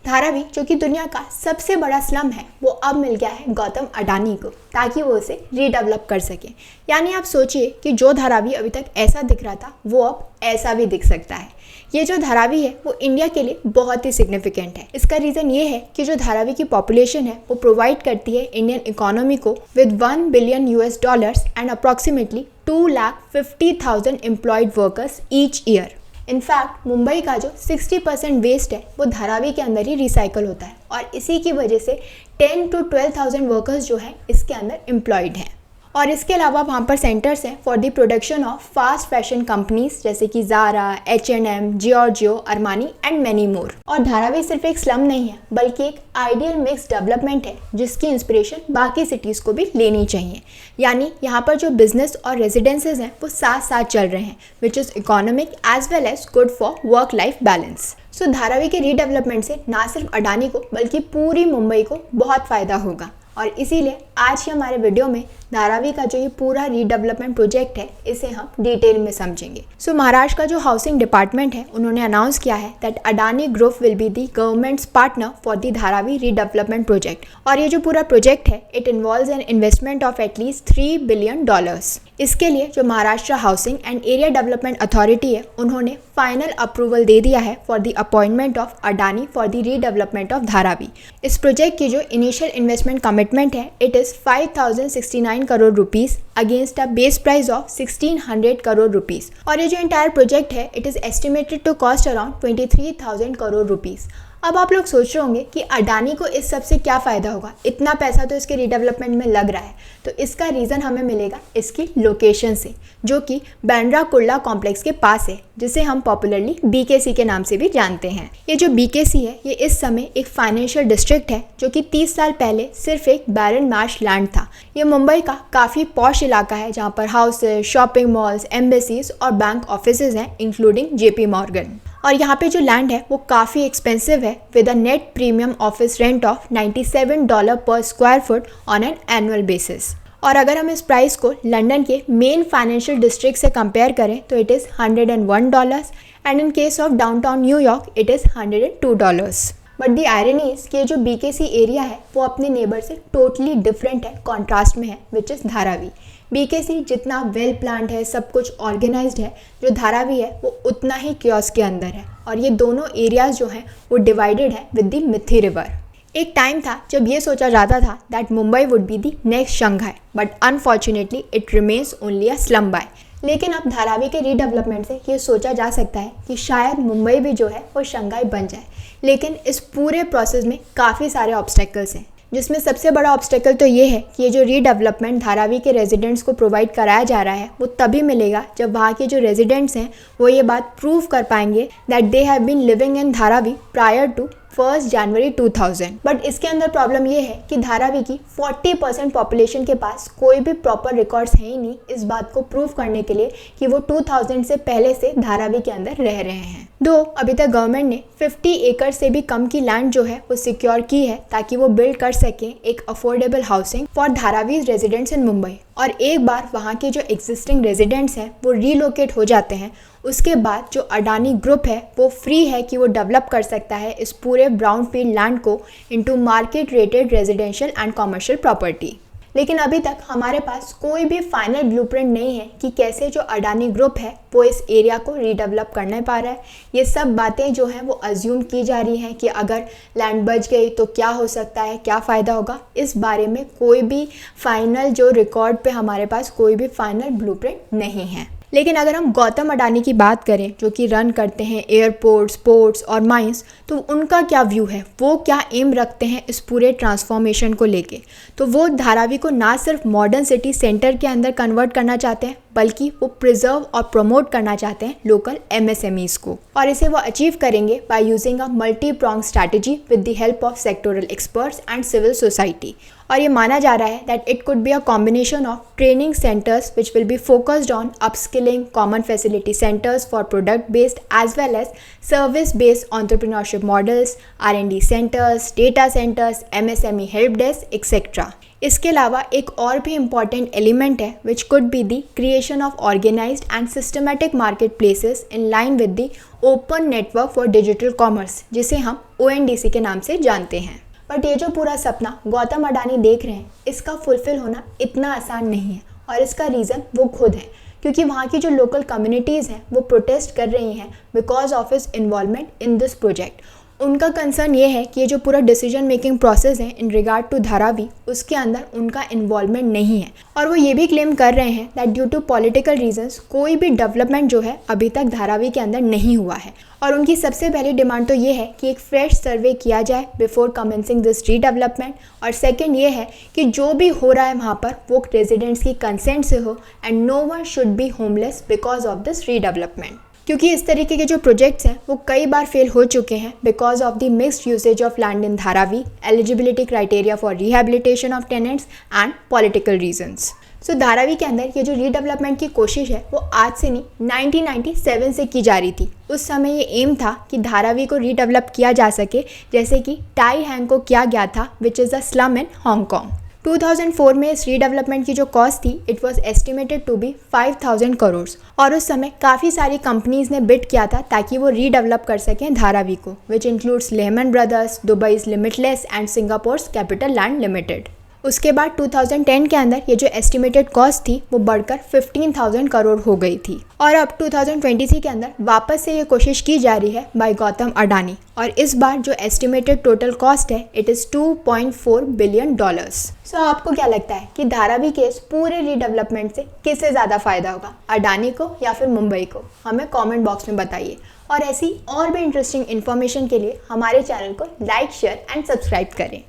धारावी जो कि दुनिया का सबसे बड़ा स्लम है वो अब मिल गया है गौतम अडानी को ताकि वो उसे रीडेवलप कर सके। यानी आप सोचिए कि जो धारावी अभी तक ऐसा दिख रहा था वो अब ऐसा भी दिख सकता है। ये जो धारावी है वो इंडिया के लिए बहुत ही सिग्निफिकेंट है। इसका रीज़न ये है कि जो धारावी की पॉपुलेशन है वो प्रोवाइड करती है इंडियन इकोनॉमी को with $1 billion and approximately 250,000 employed workers each year. In fact Mumbai का जो 60% वेस्ट है वो धारावी के अंदर ही रिसाइकल होता है और इसी की वजह से 10 to 12,000 वर्कर्स जो है इसके अंदर एम्प्लॉयड हैं। और इसके अलावा वहाँ पर सेंटर्स हैं for the production of fast fashion companies जैसे कि Zara, H&M, Giorgio, Armani and many more. और धारावी सिर्फ एक स्लम नहीं है बल्कि एक आइडियल मिक्स डेवलपमेंट है जिसकी इंस्पिरेशन बाकी सिटीज़ को भी लेनी चाहिए। यानी यहाँ पर जो बिजनेस और रेजिडेंसेज हैं वो साथ साथ चल रहे हैं which is economic as well as good for work life balance. So Dharavi के रीडेवलपमेंट से ना सिर्फ अडानी को बल्कि पूरी मुंबई को बहुत फ़ायदा होगा और इसीलिए आज के हमारे वीडियो में धारावी का जो ये पूरा रीडेवलपमेंट प्रोजेक्ट है इसे हम डिटेल में समझेंगे। सो महाराष्ट्र का जो हाउसिंग डिपार्टमेंट है उन्होंने अनाउंस किया है that Adani group will be the governments partner for the Dharavi redevelopment project. और ये जो पूरा प्रोजेक्ट है it involves an investment of at least $3 billion. इसके लिए जो Maharashtra housing and area development authority है उन्होंने फाइनल अप्रूवल दे दिया है for the appointment of Adani for the redevelopment of Dharavi. इस प्रोजेक्ट की जो इनिशियल इन्वेस्टमेंट कमिटमेंट है it is 5,069 crore rupees against a base price of 1,600 crore rupees. और ये जो एंटायर प्रोजेक्ट है it is estimated to cost around 23,000 crore rupees. अब आप लोग सोच रहे होंगे कि अडानी को इस सब से क्या फ़ायदा होगा, इतना पैसा तो इसके रीडेवलपमेंट में लग रहा है। तो इसका रीज़न हमें मिलेगा इसकी लोकेशन से जो कि बांद्रा कुर्ला कॉम्प्लेक्स के पास है जिसे हम पॉपुलरली BKC के नाम से भी जानते हैं। ये जो BKC है ये इस समय एक फाइनेंशियल डिस्ट्रिक्ट है जो कि 30 साल पहले सिर्फ एक बैरन मार्श लैंड था। ये मुंबई का काफ़ी पॉश इलाका है जहाँ पर हाउसेज, शॉपिंग मॉल्स, एम्बेसीज और बैंक ऑफिसेज हैं इंक्लूडिंग JP मॉर्गन। और यहाँ पे जो लैंड है वो काफ़ी एक्सपेंसिव है with a net premium office rent of $97 पर square foot on an annual basis. और अगर हम इस प्राइस को लंदन के मेन फाइनेंशियल डिस्ट्रिक्ट से कंपेयर करें तो it is $101 and in case of downtown New York it is $102। But the irony is कि ये जो BKC एरिया है वो अपने नेबर से टोटली डिफरेंट है, कॉन्ट्रास्ट में है विच इज़ धारावी। BKC जितना वेल प्लान्ड है, सब कुछ ऑर्गेनाइज्ड है, जो धारावी है वो उतना ही क्योस के अंदर है। और ये दोनों एरियाज जो हैं वो डिवाइडेड है विद द मिथी रिवर। एक टाइम था जब ये सोचा जाता था that Mumbai would be the next Shanghai but unfortunately it remains only a slum by. लेकिन अब धारावी के रीडेवलपमेंट से ये सोचा जा सकता है कि शायद मुंबई भी जो है वो शंघाई बन जाए। लेकिन इस पूरे प्रोसेस में काफ़ी सारे ऑब्स्टेकल्स हैं जिसमें सबसे बड़ा ऑब्स्टेकल तो ये है कि ये जो रीडेवलपमेंट धारावी के रेजिडेंट्स को प्रोवाइड कराया जा रहा है वो तभी मिलेगा जब वहाँ के जो रेजिडेंट्स हैं वो ये बात प्रूव कर पाएंगे that they have been living in Dharavi prior to 1 January 2000। But इसके अंदर प्रॉब्लम ये है कि धारावी की 40% पॉपुलेशन के पास कोई भी प्रॉपर रिकॉर्ड्स है ही नहीं इस बात को प्रूव करने के लिए कि वो 2000 से पहले से धारावी के अंदर रह रहे हैं। दो अभी तक गवर्नमेंट ने 50 एकड़ से भी कम की लैंड जो है वो सिक्योर की है ताकि वो बिल्ड कर सकें एक affordable housing for Dharavi residents इन मुंबई। और एक बार वहाँ के जो एग्जिस्टिंग रेजिडेंट्स हैं वो रीलोकेट हो जाते हैं उसके बाद जो अडानी ग्रुप है वो फ्री है कि वो डेवलप कर सकता है इस पूरे ब्राउन फील्ड लैंड को into market rated residential and commercial property. लेकिन अभी तक हमारे पास कोई भी फाइनल ब्लूप्रिंट नहीं है कि कैसे जो अडानी ग्रुप है वो इस एरिया को रीडेवलप करने पा रहा है। ये सब बातें जो हैं वो अज्यूम की जा रही हैं कि अगर लैंड बच गई तो क्या हो सकता है, क्या फ़ायदा होगा। इस बारे में कोई भी फाइनल जो रिकॉर्ड पे हमारे पास कोई भी फाइनल ब्लूप्रिंट नहीं है। लेकिन अगर हम गौतम अडानी की बात करें जो कि रन करते हैं एयरपोर्ट्स, पोर्ट्स और माइंस, तो उनका क्या व्यू है, वो क्या एम रखते हैं इस पूरे ट्रांसफॉर्मेशन को लेके। तो वो धारावी को ना सिर्फ मॉडर्न सिटी सेंटर के अंदर कन्वर्ट करना चाहते हैं बल्कि वो प्रिजर्व और प्रमोट करना चाहते हैं लोकल MSMEs को। और इसे वो अचीव करेंगे by using a multi prong strategy with the help of sectoral experts and civil society. और ये माना जा रहा है that it could be a combination of training centres which will be focused on upskilling, common facility centres for product based as well as service based entrepreneurship models, R&D centres, data centres, MSME help desk etcetera. इसके अलावा एक और भी important element है which could be the creation of organised and systematic market places in line with the open network for digital commerce, जिसे हम ONDC के नाम से जानते हैं। बट ये जो पूरा सपना गौतम अडानी देख रहे हैं, इसका फुलफिल होना इतना आसान नहीं है और इसका रीज़न वो खुद है, क्योंकि वहाँ की जो लोकल कम्युनिटीज़ हैं वो प्रोटेस्ट कर रही हैं because of his involvement in this project. उनका कंसर्न ये है कि ये जो पूरा डिसीजन मेकिंग प्रोसेस है इन रिगार्ड टू धारावी, उसके अंदर उनका इन्वॉल्वमेंट नहीं है। और वो ये भी क्लेम कर रहे हैं that due to political reasons कोई भी डेवलपमेंट जो है अभी तक धारावी के अंदर नहीं हुआ है। और उनकी सबसे पहली डिमांड तो ये है कि एक फ्रेश सर्वे किया जाए बिफोर कमेंसिंग दिस रीडेवलपमेंट, और सेकेंड ये है कि जो भी हो रहा है वहाँ पर वो रेजिडेंट्स की कंसेंट से हो and no one should be homeless because of this redevelopment. क्योंकि इस तरीके के जो प्रोजेक्ट्स हैं वो कई बार फेल हो चुके हैं because of the mixed usage of land in Dharavi, eligibility criteria for rehabilitation of tenants and political reasons. So Dharavi के अंदर ये जो रीडेवलपमेंट की कोशिश है वो आज से नहीं 1997 से की जा रही थी। उस समय ये एम था कि धारावी को रीडेवलप किया जा सके जैसे कि टाई हैंग को किया गया था, which is the slum in Hong Kong. 2004 में इस रीडेवलपमेंट की जो कॉस्ट थी it was estimated to be 5000 crore, और उस समय काफ़ी सारी कंपनीज ने बिड किया था ताकि वो रीडेवलप कर सकें धारावी को, which includes Lehman Brothers, Dubai's Limitless and Singapore's Capital Land Limited. उसके बाद 2010 के अंदर ये जो एस्टिमेटेड कॉस्ट थी वो बढ़कर 15,000 करोड़ हो गई थी, और अब 2023 के अंदर वापस से ये कोशिश की जा रही है बाय गौतम अडानी, और इस बार जो एस्टिमेटेड टोटल कॉस्ट है इट इज़ $2.4 बिलियन। सो आपको क्या लगता है कि धारावी के इस पूरे रीडेवलपमेंट से किससे ज़्यादा फायदा होगा, अडानी को या फिर मुंबई को? हमें कमेंट बॉक्स में बताइए, और ऐसी और भी इंटरेस्टिंग इन्फॉर्मेशन के लिए हमारे चैनल को लाइक, शेयर एंड सब्सक्राइब करें।